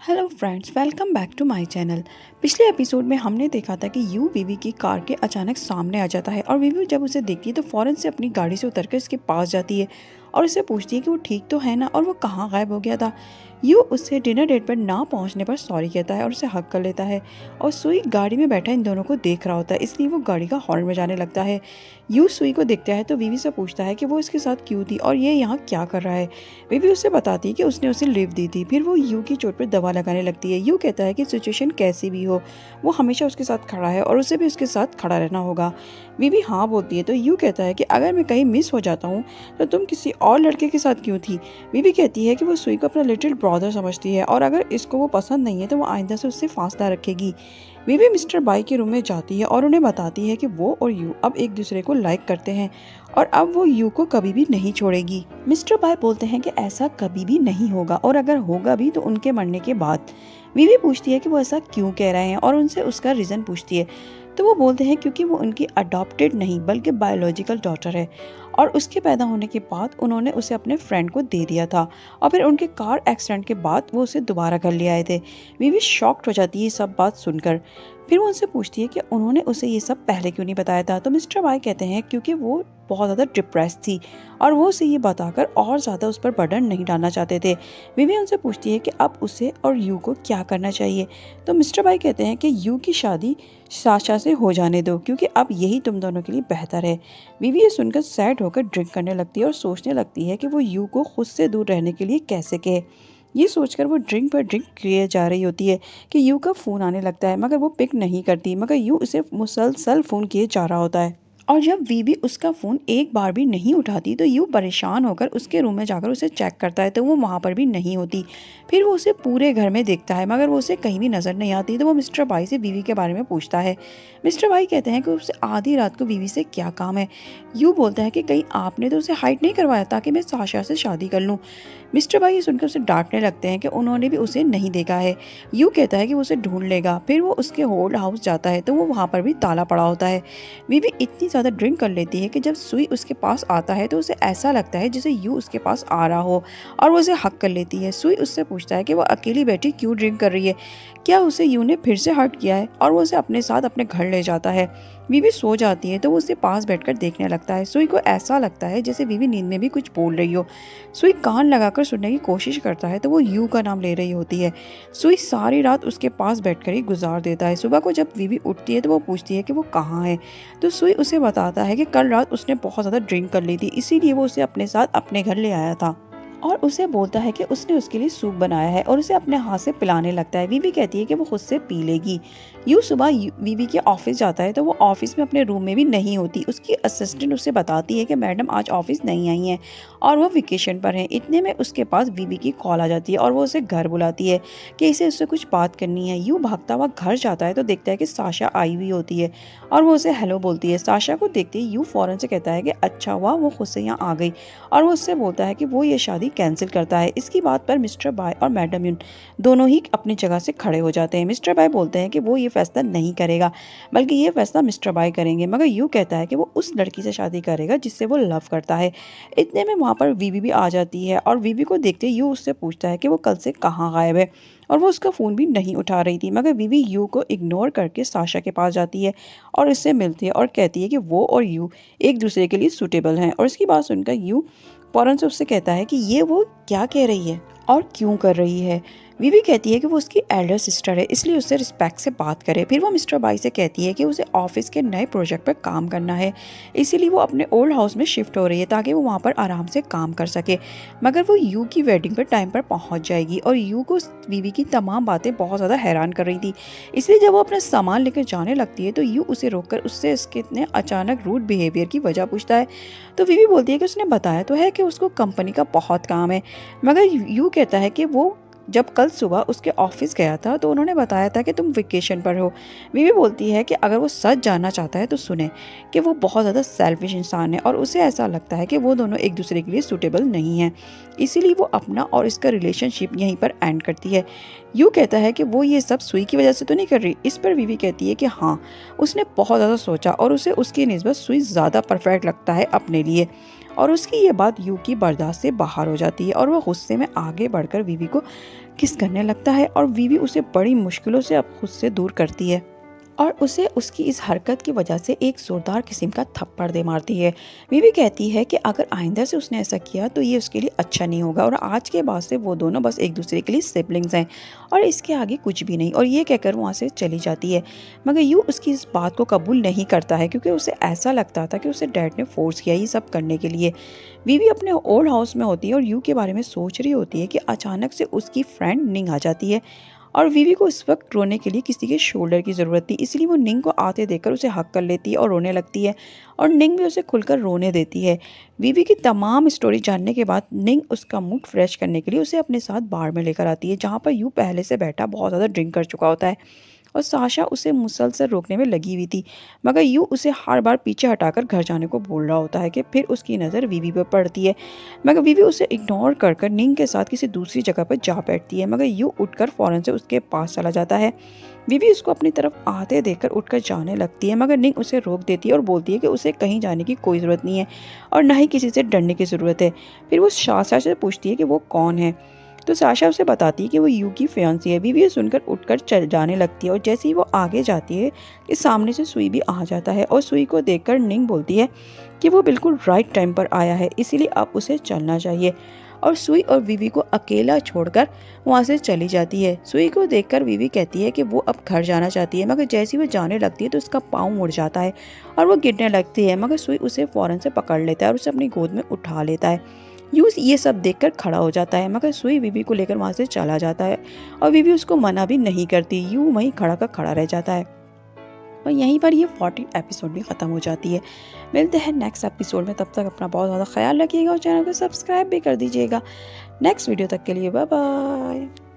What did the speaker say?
Hello friends, welcome back to my channel. पिछले episode में हमने देखा था कि यू विवी की कार के अचानक सामने आ जाता है और विवी जब उसे देखती है तो फ़ौरन से अपनी गाड़ी से उतरकर इसके पास जाती है और उससे पूछती है कि वो ठीक तो है ना और वो कहाँ गायब हो गया था। यू उससे डिनर डेट पर ना पहुंचने पर सॉरी कहता है और उसे हक कर लेता है और सुई गाड़ी में बैठा इन दोनों को देख रहा होता है, इसलिए वो गाड़ी का हॉर्न बजाने लगता है। यू सुई को देखता है तो विवी से पूछता है कि वो इसके साथ क्यों थी और ये यहाँ क्या कर रहा है। विवी उसे बताती है कि उसने उसे लिफ्ट दी थी। फिर वो यू की चोट पर दवा लगाने लगती है। यू कहता है कि सिचुएशन कैसी भी हो वो हमेशा उसके साथ खड़ा है और उसे भी उसके साथ खड़ा रहना होगा। विवी हाँ बोलती है तो यू कहता है कि अगर मैं कहीं मिस हो जाता हूँ तो तुम किसी और लड़के के साथ क्यों थी। विवी कहती है कि वो सुई को अपना लिटिल ब्रदर समझती है और अगर इसको वो पसंद नहीं है तो वो आइंदा से उससे फासला रखेगी। विवी मिस्टर बाई के रूम में जाती है और उन्हें बताती है कि वो और यू अब एक दूसरे को लाइक करते हैं और अब वो यू को कभी भी नहीं छोड़ेगी। मिस्टर बाय बोलते हैं कि ऐसा कभी भी नहीं होगा और अगर होगा भी तो उनके मरने के बाद। विवी पूछती है कि वो ऐसा क्यों कह रहे हैं और उनसे उसका रीज़न पूछती है तो वो बोलते हैं क्योंकि वो उनकी अडॉप्टेड नहीं बल्कि बायोलॉजिकल डॉटर है और उसके पैदा होने के बाद उन्होंने उसे अपने फ्रेंड को दे दिया था और फिर उनके कार एक्सीडेंट के बाद वो उसे दोबारा घर ले आए थे। विवी शॉक्ड हो जाती है ये सब बात सुनकर। फिर वो उनसे पूछती है कि उन्होंने उसे ये सब पहले क्यों नहीं बताया था। तो मिस्टर वाई कहते हैं क्योंकि वो बहुत ज़्यादा डिप्रेस थी और वो उसे ये बताकर और ज़्यादा उस पर बर्डन नहीं डालना चाहते थे। विवी उनसे पूछती है कि अब उसे और यू को क्या करना चाहिए। तो मिस्टर वाई कहते हैं कि यू की शादी साशा से हो जाने दो क्योंकि अब यही तुम दोनों के लिए बेहतर है। विवी ये सुनकर सैड होकर ड्रिंक करने लगती है और सोचने लगती है कि वो यू को खुद से दूर रहने के लिए कैसे कहे। ये सोचकर वो ड्रिंक पर ड्रिंक किए जा रही होती है कि यू का फ़ोन आने लगता है मगर वो पिक नहीं करती मगर यू उसे मुसलसल फ़ोन किए जा रहा होता है और जब वीवी उसका फ़ोन एक बार भी नहीं उठाती तो यू परेशान होकर उसके रूम में जाकर उसे चेक करता है तो वो वहाँ पर भी नहीं होती। फिर वो उसे पूरे घर में देखता है मगर वो उसे कहीं भी नज़र नहीं आती तो वो मिस्टर बाई से वीवी के बारे में पूछता है। मिस्टर बाई कहते हैं कि उसे आधी रात को वीवी से क्या काम है। यू बोलता है कि कहीं आपने तो उसे हाइड नहीं करवाया ताकि मैं साशा से शादी कर लूँ। मिस्टर बाई ये सुनकर उसे डांटने लगते हैं कि उन्होंने भी उसे नहीं देखा है। यू कहता है कि वो उसे ढूंढ लेगा। फिर वो उसके होल्ड हाउस जाता है तो वो वहाँ पर भी ताला पड़ा होता है। वीवी इतनी ज़्यादा ड्रिंक कर लेती है कि जब सुई उसके पास आता है तो उसे ऐसा लगता है जैसे यू उसके पास आ रहा हो और वो उसे हक कर लेती है। सुई उससे पूछता है कि वो अकेली बैठी क्यों ड्रिंक कर रही है, क्या उसे यू ने फिर से हर्ट किया है और वो उसे अपने साथ अपने घर ले जाता है। वीवी सो जाती है तो वो उसके पास बैठकर देखने लगता है। सुई को ऐसा लगता है जैसे वीवी नींद में भी कुछ बोल रही हो। सुई कान लगाकर सुनने की कोशिश करता है तो वो यू का नाम ले रही होती है। सुई सारी रात उसके पास बैठकर ही गुजार देता है। सुबह को जब वीवी उठती है तो वो पूछती है कि वो कहाँ है तो सुई उसे बताता है कि कल रात उसने बहुत ज़्यादा ड्रिंक कर ली थी इसीलिए वो उसे अपने साथ अपने घर ले आया था और उसे बोलता है कि उसने उसके लिए सूप बनाया है और उसे अपने हाथ से पिलाने लगता है। वीवी कहती है कि वो खुद से पी लेगी। यू सुबह वीवी के ऑफिस जाता है तो वो ऑफिस में अपने रूम में भी नहीं होती। उसकी असिस्टेंट उसे बताती है कि मैडम आज ऑफिस नहीं आई हैं और वो वेकेशन पर हैं। इतने में उसके पास वीवी की कॉल आ जाती है और वो उसे घर बुलाती है कि इसे उससे कुछ बात करनी है। यू भागता हुआ घर जाता है तो देखता है कि साशा आई हुई होती है और वो उसे हेलो बोलती है। साशा को देखते ही यू फौरन से कहता है कि अच्छा हुआ वो खुद से यहाँ आ गई और वो उससे बोलता है कि वो ये शादी कैंसिल करता है। इसकी बात पर मिस्टर बाय और मैडम यून दोनों ही अपनी जगह से खड़े हो जाते हैं। मिस्टर बाय बोलते हैं कि वो ये फैसला नहीं करेगा बल्कि ये फैसला मिस्टर बाय करेंगे मगर यू कहता है कि वो उस लड़की से शादी करेगा जिससे वो लव करता है। इतने में वहाँ पर वीवी भी आ जाती है और वीवी को देखते यू उससे पूछता है कि वो कल से कहाँ गायब है और वो उसका फ़ोन भी नहीं उठा रही थी मगर वीवी यू को इग्नोर करके साशा के पास जाती है और इससे मिलती है और कहती है कि वो और यू एक दूसरे के लिए सूटेबल हैं। और इसकी बात सुनकर यू फौरन से उससे कहता है कि ये वो क्या कह रही है और क्यों कर रही है। वीवी कहती है कि वो उसकी एल्डर सिस्टर है इसलिए उससे रिस्पेक्ट से बात करे। फिर वो मिस्टर बाई से कहती है कि उसे ऑफिस के नए प्रोजेक्ट पर काम करना है इसीलिए वो अपने ओल्ड हाउस में शिफ्ट हो रही है ताकि वो वहाँ पर आराम से काम कर सके मगर वो यू की वेडिंग पर टाइम पर पहुँच जाएगी और यू को वीवी की तमाम बातें बहुत ज़्यादा हैरान कर रही थी। इसलिए जब वो अपना सामान लेकर जाने लगती है तो यू उसे रोककर उससे इसके इतने अचानक रूड बिहेवियर की वजह पूछता है। तो वीवी बोलती है कि उसने बताया तो है कि उसको कंपनी का बहुत काम है मगर यू कहता है कि वो जब कल सुबह उसके ऑफिस गया था तो उन्होंने बताया था कि तुम वेकेशन पर हो। बीवी बोलती है कि अगर वो सच जानना चाहता है तो सुने कि वो बहुत ज़्यादा सेल्फिश इंसान है और उसे ऐसा लगता है कि वो दोनों एक दूसरे के लिए सूटेबल नहीं है इसीलिए वो अपना और इसका रिलेशनशिप यहीं पर एंड करती है। यू कहता है कि वो ये सब सुई की वजह से तो नहीं कर रही। इस पर बीवी कहती है कि हाँ, उसने बहुत ज़्यादा सोचा और उसे उसकी निस्बत सुई ज़्यादा परफेक्ट लगता है अपने लिए और उसकी ये बात यू की बर्दाश्त से बाहर हो जाती है और वह गुस्से में आगे बढ़कर वीवी को किस करने लगता है और वीवी उसे बड़ी मुश्किलों से अब खुद से दूर करती है और उसे उसकी इस हरकत की वजह से एक जोरदार किस्म का थप्पड़ दे मारती है। वीवी कहती है कि अगर आइंदा से उसने ऐसा किया तो ये उसके लिए अच्छा नहीं होगा और आज के बाद से वो दोनों बस एक दूसरे के लिए सिबलिंग्स हैं और इसके आगे कुछ भी नहीं, और ये कहकर वहाँ से चली जाती है। मगर यू उसकी इस बात को कबूल नहीं करता है क्योंकि उसे ऐसा लगता था कि उसे डैड ने फोर्स किया ये सब करने के लिए। वीवी अपने ओल्ड हाउस में होती है और यू के बारे में सोच रही होती है कि अचानक से उसकी फ्रेंड निंग आ जाती है और वीवी को इस वक्त रोने के लिए किसी के शोल्डर की ज़रूरत थी, इसलिए वो निंग को आते देखकर उसे हक कर लेती है और रोने लगती है और निंग भी उसे खुलकर रोने देती है। वीवी की तमाम स्टोरी जानने के बाद निंग उसका मूड फ्रेश करने के लिए उसे अपने साथ बार में लेकर आती है जहाँ पर यू पहले से बैठा बहुत ज़्यादा ड्रिंक कर चुका होता है और साशा उसे मुसलसल रोकने में लगी हुई थी, मगर यू उसे हर बार पीछे हटाकर घर जाने को बोल रहा होता है कि फिर उसकी नज़र वीवी पर पड़ती है। मगर वीवी उसे इग्नोर कर निंग के साथ किसी दूसरी जगह पर जा बैठती है, मगर यू उठकर फ़ौरन से उसके पास चला जाता है। वीवी उसको अपनी तरफ आते देखकर उठकर जाने लगती है, मगर निंग उसे रोक देती है और बोलती है कि उसे कहीं जाने की कोई ज़रूरत नहीं है और ना ही किसी से डरने की ज़रूरत है। फिर वो साशा से पूछती है कि वो कौन है, तो साशा उसे बताती है कि वो यू की फियांसी है। वीवी ये सुनकर उठकर चल जाने लगती है और जैसे ही वो आगे जाती है कि सामने से सुई भी आ जाता है और सुई को देखकर निंग बोलती है कि वो बिल्कुल राइट टाइम पर आया है, इसीलिए अब उसे चलना चाहिए और सुई और वीवी को अकेला छोड़कर वहाँ से चली जाती है। सुई को देखकर वीवी कहती है कि वो अब घर जाना चाहती है, मगर जैसे ही वो जाने लगती है तो उसका पाँव मुड़ जाता है और वो गिरने लगती है, मगर सुई उसे फ़ौरन से पकड़ लेता है और उसे अपनी गोद में उठा लेता है। यूस ये सब देखकर खड़ा हो जाता है, मगर सुई वीवी को लेकर वहाँ से चला जाता है और वीवी उसको मना भी नहीं करती। यू वहीं खड़ा का खड़ा रह जाता है और यहीं पर ये 14 एपिसोड भी ख़त्म हो जाती है। मिलते हैं नेक्स्ट एपिसोड में, तब तक अपना बहुत ज़्यादा ख्याल रखिएगा और चैनल को सब्सक्राइब भी कर दीजिएगा। नेक्स्ट वीडियो तक के लिए बाय बाय।